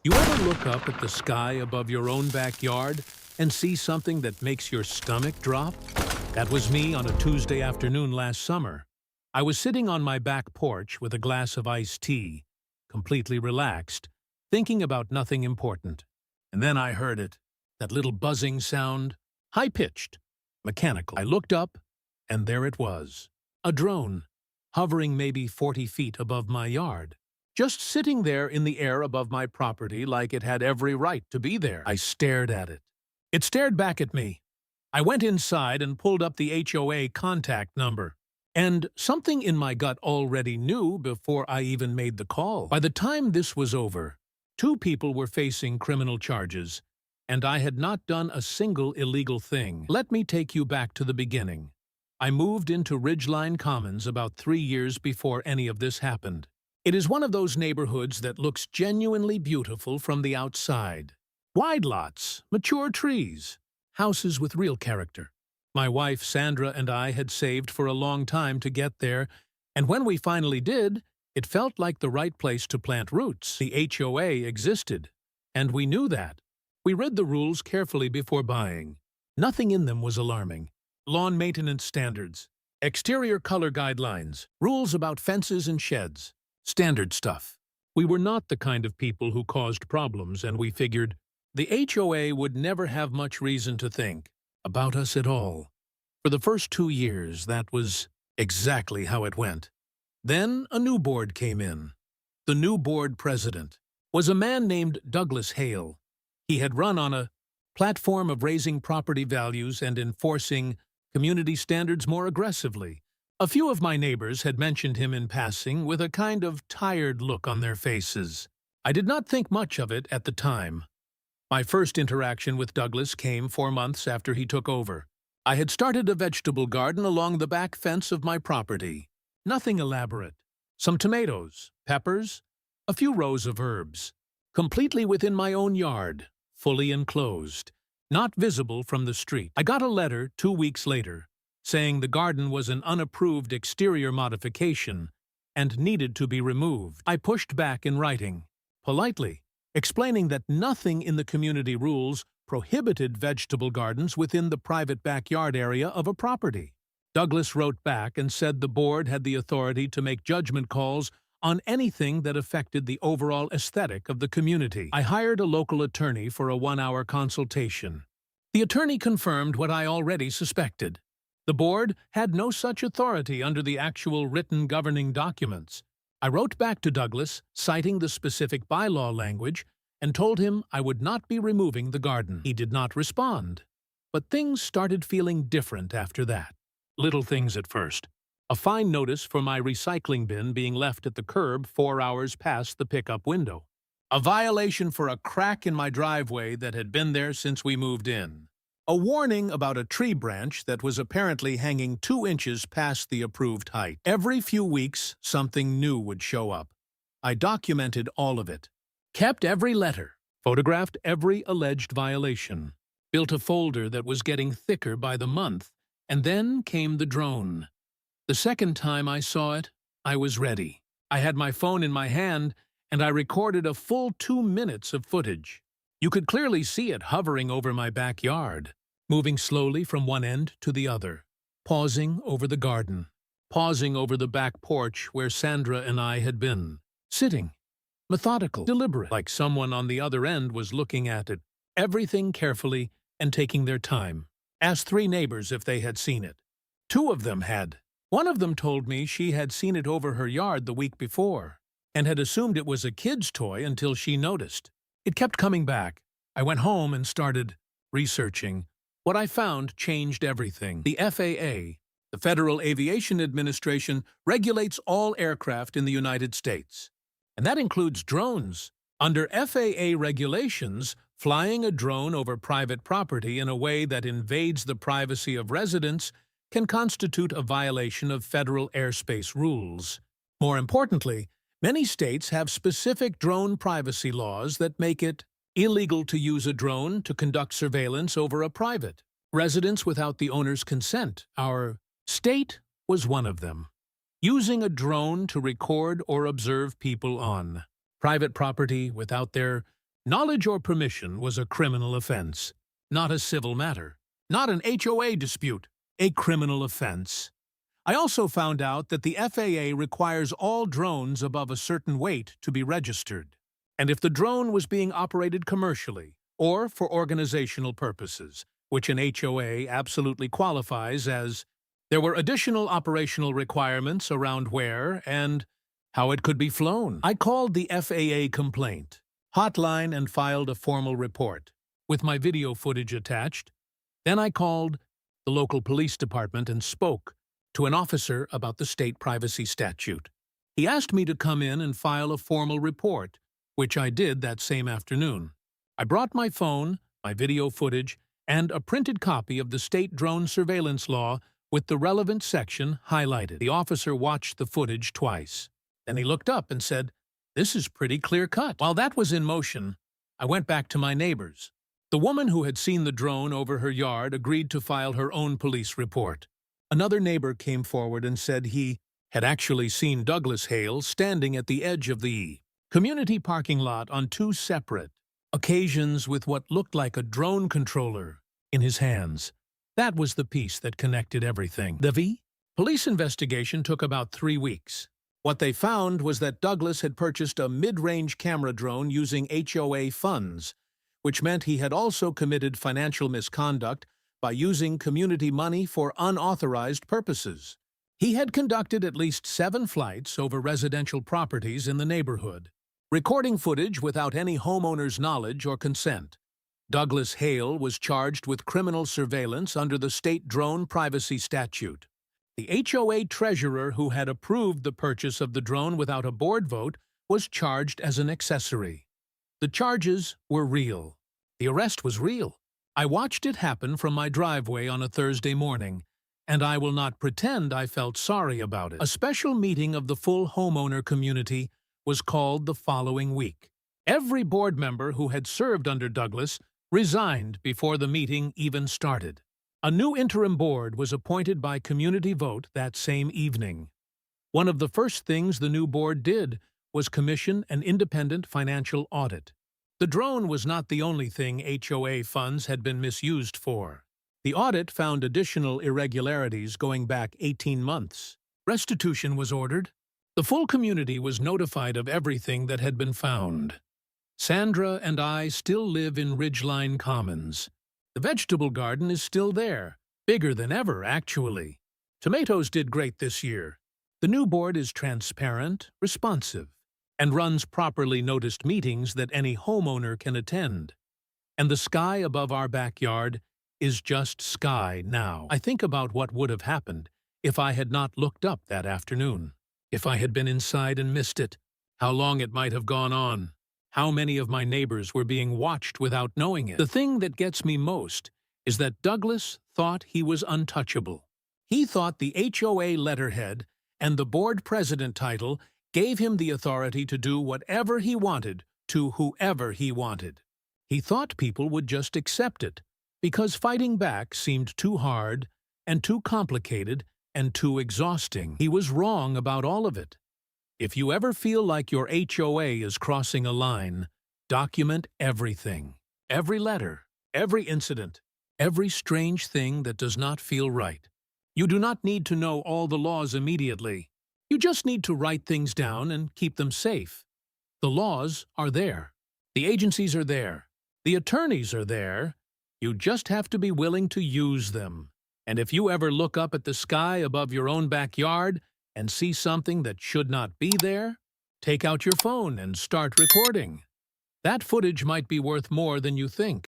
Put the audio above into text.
You ever look up at the sky above your own backyard and see something that makes your stomach drop? That was me on a Tuesday afternoon last summer. I was sitting on my back porch with a glass of iced tea, completely relaxed, thinking about nothing important. And then I heard it, that little buzzing sound, high-pitched, mechanical. I looked up, and there it was, a drone, hovering maybe 40 feet above my yard. Just sitting there in the air above my property like it had every right to be there. I stared at it. It stared back at me. I went inside and pulled up the HOA contact number. And something in my gut already knew before I even made the call. By the time this was over, 2 people were facing criminal charges, and I had not done a single illegal thing. Let me take you back to the beginning. I moved into Ridgeline Commons about 3 years before any of this happened. It is one of those neighborhoods that looks genuinely beautiful from the outside. Wide lots, mature trees, houses with real character. My wife Sandra and I had saved for a long time to get there, and when we finally did, it felt like the right place to plant roots. The HOA existed, and we knew that. We read the rules carefully before buying. Nothing in them was alarming. Lawn maintenance standards, exterior color guidelines, rules about fences and sheds. Standard stuff. We were not the kind of people who caused problems, and we figured the HOA would never have much reason to think about us at all. For the first 2 years, that was exactly how it went. Then a new board came in. The new board president was a man named Douglas Hale. He had run on a platform of raising property values and enforcing community standards more aggressively. A few of my neighbors had mentioned him in passing with a kind of tired look on their faces. I did not think much of it at the time. My first interaction with Douglas came 4 months after he took over. I had started a vegetable garden along the back fence of my property. Nothing elaborate. Some tomatoes, peppers, a few rows of herbs. Completely within my own yard, fully enclosed, not visible from the street. I got a letter 2 weeks later, saying the garden was an unapproved exterior modification and needed to be removed. I pushed back in writing, politely, explaining that nothing in the community rules prohibited vegetable gardens within the private backyard area of a property. Douglas wrote back and said the board had the authority to make judgment calls on anything that affected the overall aesthetic of the community. I hired a local attorney for a 1-hour consultation. The attorney confirmed what I already suspected. The board had no such authority under the actual written governing documents. I wrote back to Douglas, citing the specific bylaw language, and told him I would not be removing the garden. He did not respond, but things started feeling different after that. Little things at first. A fine notice for my recycling bin being left at the curb 4 hours past the pickup window. A violation for a crack in my driveway that had been there since we moved in. A warning about a tree branch that was apparently hanging 2 inches past the approved height. Every few weeks, something new would show up. I documented all of it, kept every letter, photographed every alleged violation, built a folder that was getting thicker by the month, and then came the drone. The second time I saw it, I was ready. I had my phone in my hand, and I recorded a full 2 minutes of footage. You could clearly see it hovering over my backyard, moving slowly from one end to the other, pausing over the garden, pausing over the back porch where Sandra and I had been, sitting, methodical, deliberate, like someone on the other end was looking at it, everything carefully and taking their time. Asked 3 neighbors if they had seen it. 2 of them had. One of them told me she had seen it over her yard the week before, and had assumed it was a kid's toy until she noticed. It kept coming back. I went home and started researching. What I found changed everything. The FAA, the Federal Aviation Administration, regulates all aircraft in the United States. And that includes drones. Under FAA regulations, flying a drone over private property in a way that invades the privacy of residents can constitute a violation of federal airspace rules. More importantly, many states have specific drone privacy laws that make it illegal to use a drone to conduct surveillance over a private residence without the owner's consent. Our state was one of them. Using a drone to record or observe people on private property without their Knowledge or permission was a criminal offense, not a civil matter, not an HOA dispute, a criminal offense. I also found out that the FAA requires all drones above a certain weight to be registered. And if the drone was being operated commercially or for organizational purposes, which an HOA absolutely qualifies as, there were additional operational requirements around where and how it could be flown. I called the FAA complaint hotline and filed a formal report, with my video footage attached. Then I called the local police department and spoke to an officer about the state privacy statute. He asked me to come in and file a formal report, which I did that same afternoon. I brought my phone, my video footage, and a printed copy of the state drone surveillance law with the relevant section highlighted. The officer watched the footage twice. Then he looked up and said, "This is pretty clear-cut." While that was in motion, I went back to my neighbors. The woman who had seen the drone over her yard agreed to file her own police report. Another neighbor came forward and said he had actually seen Douglas Hale standing at the edge of the community parking lot on two separate occasions with what looked like a drone controller in his hands. That was the piece that connected everything. The police investigation took about 3 weeks. What they found was that Douglas had purchased a mid-range camera drone using HOA funds, which meant he had also committed financial misconduct by using community money for unauthorized purposes. He had conducted at least 7 flights over residential properties in the neighborhood, recording footage without any homeowner's knowledge or consent. Douglas Hale was charged with criminal surveillance under the state drone privacy statute. The HOA treasurer who had approved the purchase of the drone without a board vote was charged as an accessory. The charges were real. The arrest was real. I watched it happen from my driveway on a Thursday morning, and I will not pretend I felt sorry about it. A special meeting of the full homeowner community was called the following week. Every board member who had served under Douglas resigned before the meeting even started. A new interim board was appointed by community vote that same evening. One of the first things the new board did was commission an independent financial audit. The drone was not the only thing HOA funds had been misused for. The audit found additional irregularities going back 18 months. Restitution was ordered. The full community was notified of everything that had been found. Sandra and I still live in Ridgeline Commons. The vegetable garden is still there, bigger than ever, actually. Tomatoes did great this year. The new board is transparent, responsive, and runs properly noticed meetings that any homeowner can attend. And the sky above our backyard is just sky now. I think about what would have happened if I had not looked up that afternoon. If I had been inside and missed it, how long it might have gone on. How many of my neighbors were being watched without knowing it. The thing that gets me most is that Douglas thought he was untouchable. He thought the HOA letterhead and the board president title gave him the authority to do whatever he wanted to whoever he wanted. He thought people would just accept it, because fighting back seemed too hard and too complicated and too exhausting. He was wrong about all of it. If you ever feel like your HOA is crossing a line, document everything. Every letter, every incident, every strange thing that does not feel right. You do not need to know all the laws immediately. You just need to write things down and keep them safe. The laws are there. The agencies are there. The attorneys are there. You just have to be willing to use them. And if you ever look up at the sky above your own backyard and see something that should not be there, take out your phone and start recording. That footage might be worth more than you think.